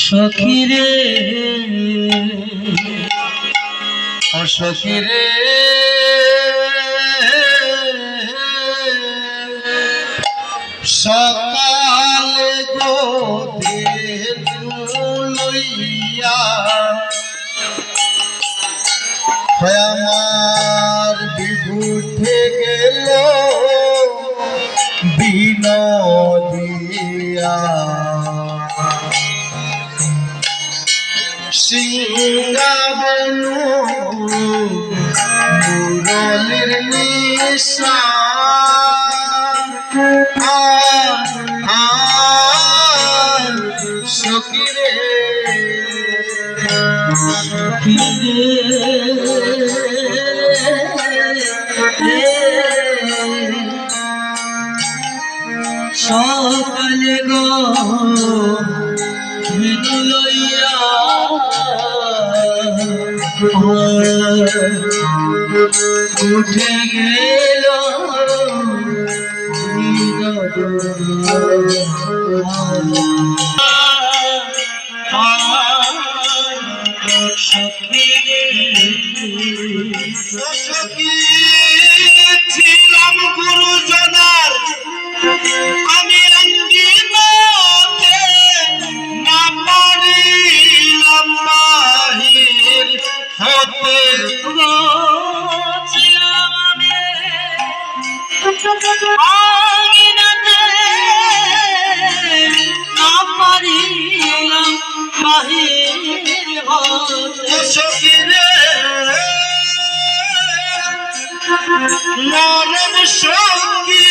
সখিরে সখিরে সকালে গোদের লইয়া আমার বিভূতে গেল বিনোদিয়া সিংহাবনু মুরলীর নিশা সখিরে সকালে গো লইয়া উঠে গেল ছিলাম গুরুজনার আমি অঙ্গিনাতে না পারিলাম বাহির হতে ছিলাম আমি অঙ্গিনাতে না পারিলাম বাহির হতে সখিরে নরম সঙ্গী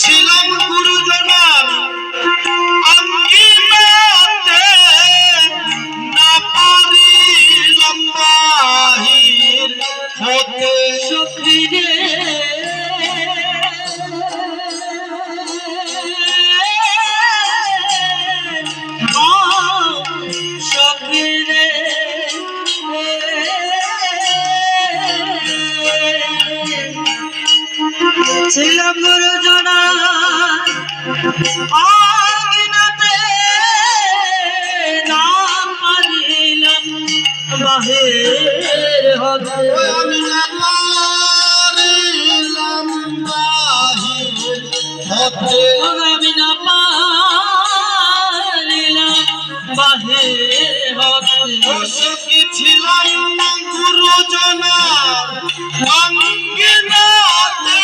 ছিলাম গুরুজনার অঙ্গিনাতে না পারিলাম বাহির হতে সখিরে সখিরে ছিলাম গুরুজনা অঙ্গিনাতে না পারিলাম বাহির হতে আমি না পারিলাম বাহির হতে আমি না পারিলাম বাহির হতে সখী ছিলাম গুরুজনা অঙ্গিনাতে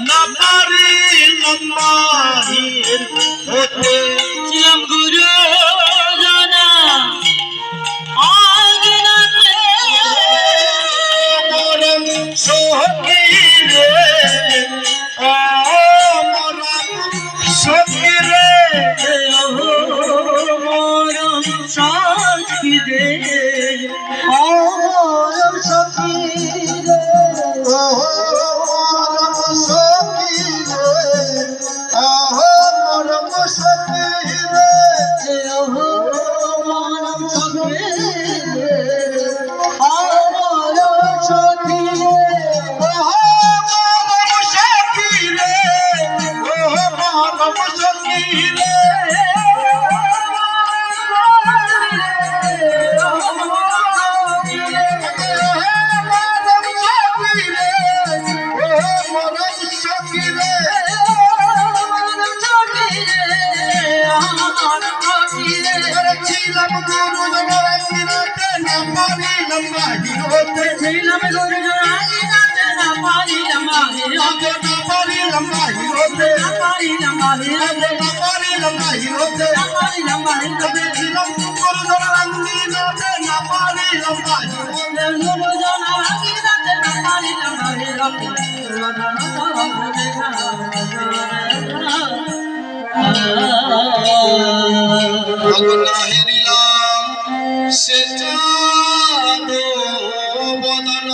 না পারিলাম বাহির হতে ছিলাম গুরুজনা অঙ্গিনাতে মরণ সখিরে মরণ সখিরে মরণ সখিরে মরণ সখিরে ছিলাম গুরুজনার অঙ্গিনাতে না পারিলাম বাহির হতে ছিলাম গুরুজনার অঙ্গিনাতে না পারিলাম বাহির হতে না পারিলাম বাহির হতে না পারিলাম বাহির হতে না পারিলাম বাহির হতে না পারিলাম বাহির হতে ছিলাম গুরুজনার অঙ্গিনাতে না পারিলাম বাহির হতে গুরুজনার অঙ্গিনাতে না পারিলাম বাহির হতে সে চাঁদ বদন